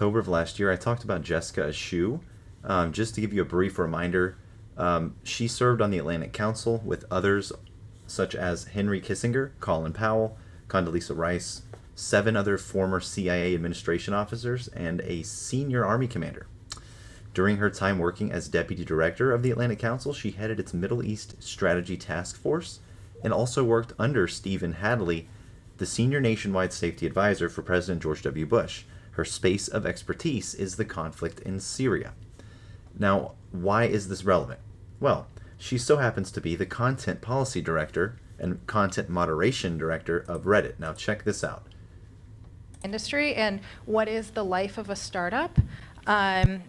October of last year, I talked about Jessica Ashew. Just to give you a brief reminder, she served on the Atlantic Council with others such as Henry Kissinger, Colin Powell, Condoleezza Rice, 7 other former CIA administration officers, and a senior Army commander. During her time working as deputy director of the Atlantic Council, she headed its Middle East Strategy Task Force and also worked under Stephen Hadley, the senior nationwide safety advisor for President George W. Bush. Her space of expertise is the conflict in Syria. Now, why is this relevant? Well, she so happens to be the content policy director and content moderation director of Reddit. Now, check this out. Industry and what is the life of a startup.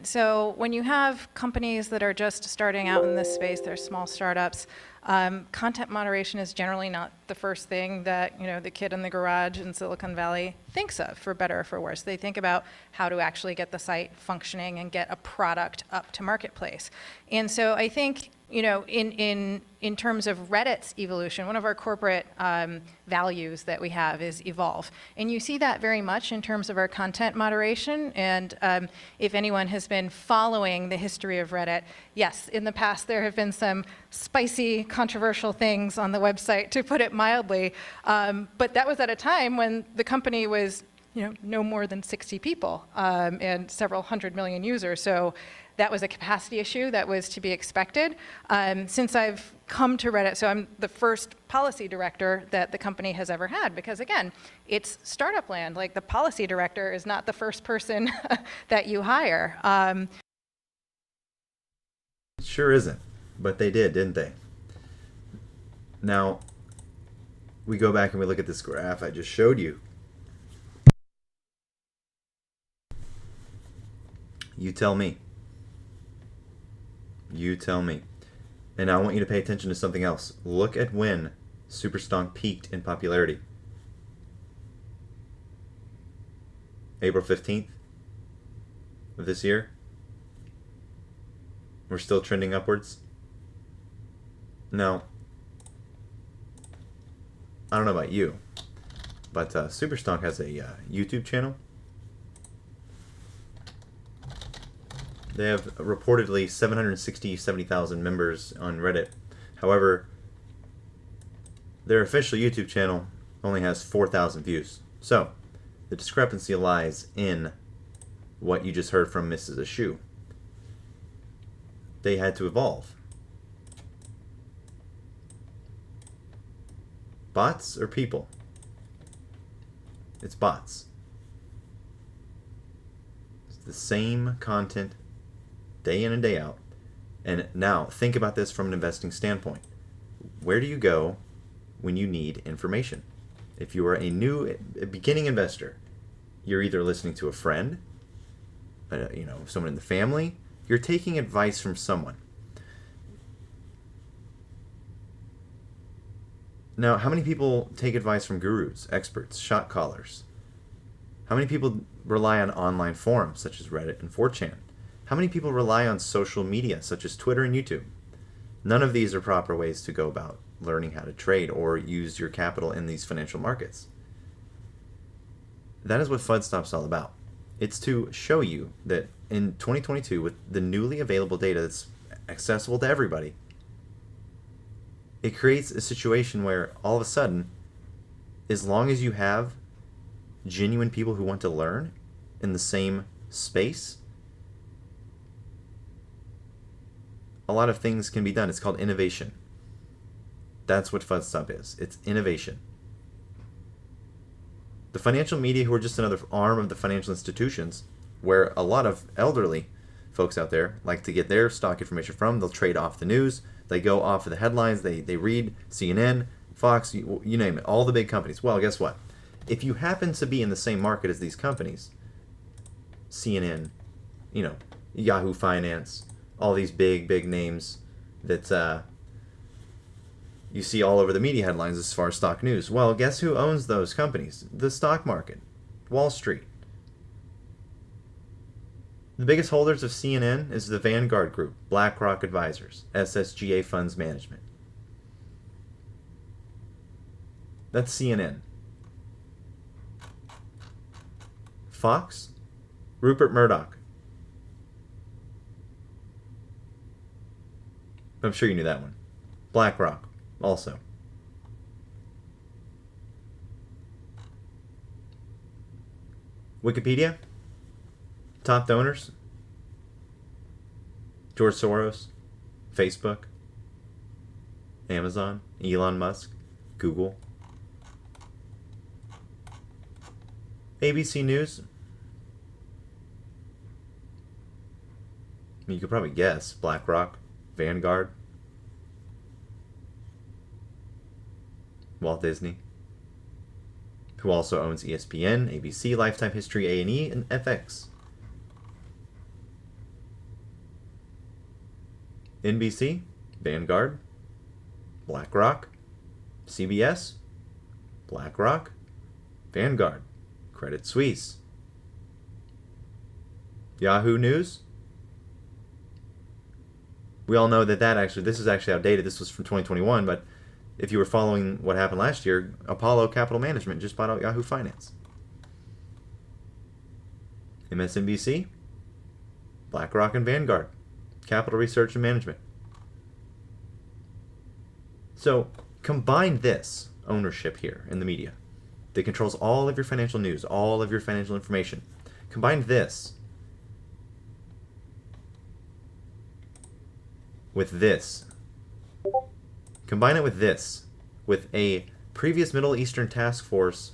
So when you have companies that are just starting out in this space, they're small startups, content moderation is generally not the first thing that the kid in the garage in Silicon Valley thinks of, for better or for worse. They think about how to actually get the site functioning and get a product up to marketplace. And so I think in terms of Reddit's evolution, one of our corporate values that we have is evolve. And you see that very much in terms of our content moderation. And if anyone has been following the history of Reddit, yes, in the past there have been some spicy, controversial things on the website, to put it mildly. But that was at a time when the company was no more than 60 people and several hundred million users. So that was a capacity issue that was to be expected. Since I've come to Reddit, so I'm the first policy director that the company has ever had, because again, it's startup land. Like, the policy director is not the first person that you hire. It sure isn't, but they did, didn't they? Now, we go back and we look at this graph I just showed you. You tell me. You tell me. And now I want you to pay attention to something else. Look at when Superstonk peaked in popularity. April 15th of this year. We're still trending upwards. Now, I don't know about you, but Superstonk has a YouTube channel. They have reportedly 70,000 members on Reddit. However, their official YouTube channel only has 4,000 views. So, the discrepancy lies in what you just heard from Mrs. Ashew. They had to evolve. Bots or people? It's bots. It's the same content day in and day out. And now, think about this from an investing standpoint. Where do you go when you need information? If you are a beginning investor, you're either listening to a friend, someone in the family, you're taking advice from someone. Now, how many people take advice from gurus, experts, shot callers? How many people rely on online forums such as Reddit and 4chan? How many people rely on social media such as Twitter and YouTube? None of these are proper ways to go about learning how to trade or use your capital in these financial markets. That is what FudStop's all about. It's to show you that in 2022, with the newly available data that's accessible to everybody, it creates a situation where all of a sudden, as long as you have genuine people who want to learn in the same space, a lot of things can be done. It's called innovation. That's what FudStop is. It's innovation. The financial media, who are just another arm of the financial institutions, where a lot of elderly folks out there like to get their stock information from. They'll trade off the news. They go off of the headlines. They read CNN, Fox, you name it, all the big companies. Well, guess what? If you happen to be in the same market as these companies, CNN, Yahoo Finance, all these big names that you see all over the media headlines as far as stock news. Well, guess who owns those companies? The stock market, Wall Street. The biggest holders of CNN is the Vanguard Group, BlackRock Advisors, SSGA Funds Management. That's CNN. Fox Rupert Murdoch. I'm sure you knew that one. BlackRock, also. Wikipedia, top donors. George Soros, Facebook, Amazon, Elon Musk, Google. ABC News. You could probably guess. BlackRock, Vanguard, Walt Disney, who also owns ESPN, ABC, Lifetime History, A&E, and FX. NBC, Vanguard, BlackRock, CBS, BlackRock, Vanguard, Credit Suisse. Yahoo News. We all know that this is actually outdated. This was from 2021, but if you were following what happened last year, Apollo Capital Management just bought out Yahoo Finance. MSNBC, BlackRock and Vanguard, Capital Research and Management. So combine this ownership here in the media that controls all of your financial news, all of your financial information. Combine this with this. Combine it with this, with a previous Middle Eastern Task Force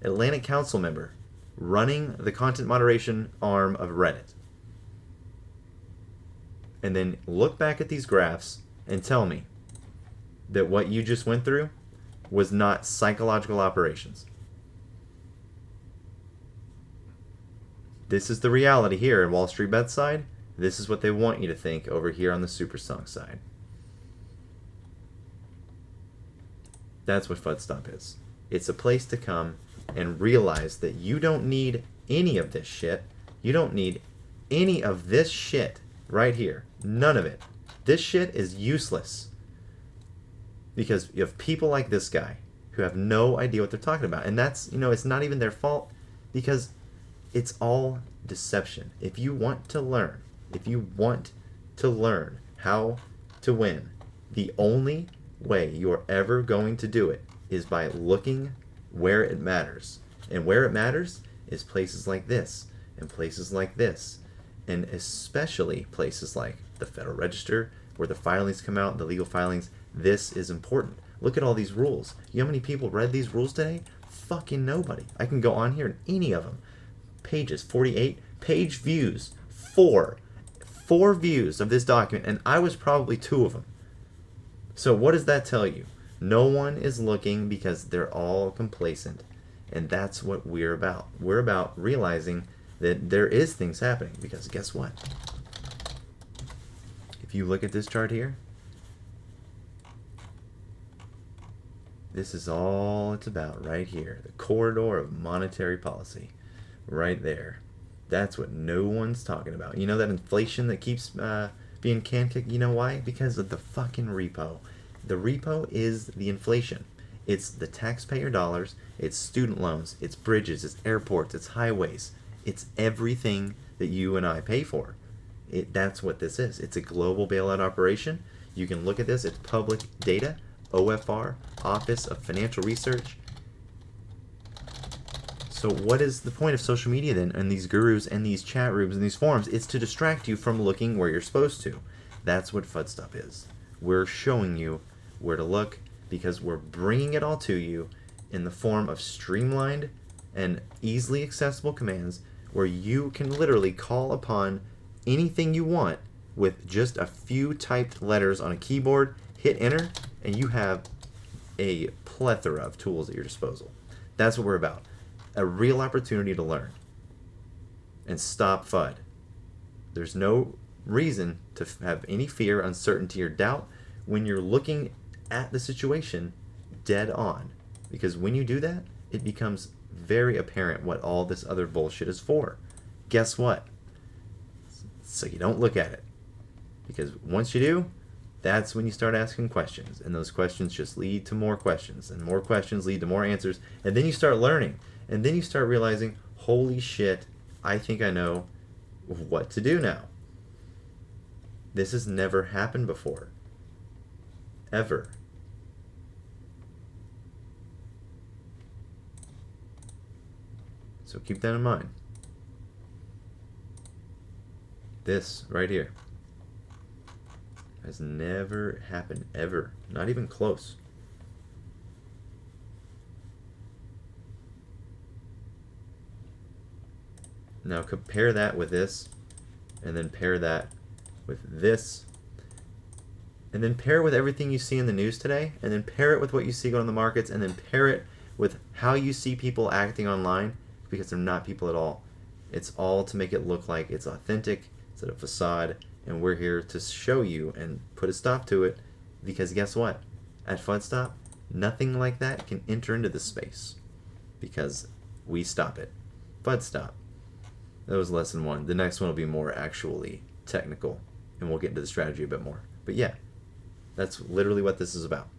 Atlantic Council member running the content moderation arm of Reddit. And then look back at these graphs and tell me that what you just went through was not psychological operations. This is the reality here in Wall Street Bet side. This is what they want you to think over here on the Supersong side. That's what FudStop is. It's a place to come and realize that you don't need any of this shit. You don't need any of this shit right here. None of it. This shit is useless. Because you have people like this guy who have no idea what they're talking about. And that's, it's not even their fault because it's all deception. If you want to learn how to win, the only way you're ever going to do it is by looking where it matters. And where it matters is places like this, and places like this, and especially places like the Federal Register, where the filings come out, the legal filings. This is important. Look at all these rules. You know how many people read these rules today? Fucking nobody. I can go on here and any of them. Pages, 48, page views, 4 views of this document, and I was probably 2 of them. So what does that tell you? No one is looking because they're all complacent. And that's what we're about. We're about realizing that there is things happening. Because guess what? If you look at this chart here, this is all it's about right here. The corridor of monetary policy. Right there. That's what no one's talking about. You know that inflation that keeps being can-kicked? You know why? Because of the fucking repo. The repo is the inflation. It's the taxpayer dollars, it's student loans, it's bridges, it's airports, it's highways. It's everything that you and I pay for. That's what this is. It's a global bailout operation. You can look at this. It's public data, OFR, Office of Financial Research. So what is the point of social media then, and these gurus and these chat rooms and these forums? It's to distract you from looking where you're supposed to. That's what FudStop is. We're showing you where to look because we're bringing it all to you in the form of streamlined and easily accessible commands where you can literally call upon anything you want with just a few typed letters on a keyboard, hit enter, and you have a plethora of tools at your disposal. That's what we're about. A real opportunity to learn and stop FUD. There's no reason to have any fear, uncertainty, or doubt when you're looking at the situation dead on. Because when you do that, it becomes very apparent what all this other bullshit is for. Guess what? So you don't look at it. Because once you do, that's when you start asking questions. And those questions just lead to more questions. And more questions lead to more answers. And then you start learning. And then you start realizing, holy shit, I think I know what to do now. This has never happened before. Ever. So keep that in mind. This right here has never happened ever. Not even close. Now compare that with this, and then pair that with this, and then pair it with everything you see in the news today, and then pair it with what you see going on in the markets, and then pair it with how you see people acting online, because they're not people at all. It's all to make it look like it's authentic, it's a facade, and we're here to show you and put a stop to it, because guess what? At FUD nothing like that can enter into this space, because we stop it. FUD stop. That was lesson 1. The next one will be more actually technical, and we'll get into the strategy a bit more. But yeah, that's literally what this is about.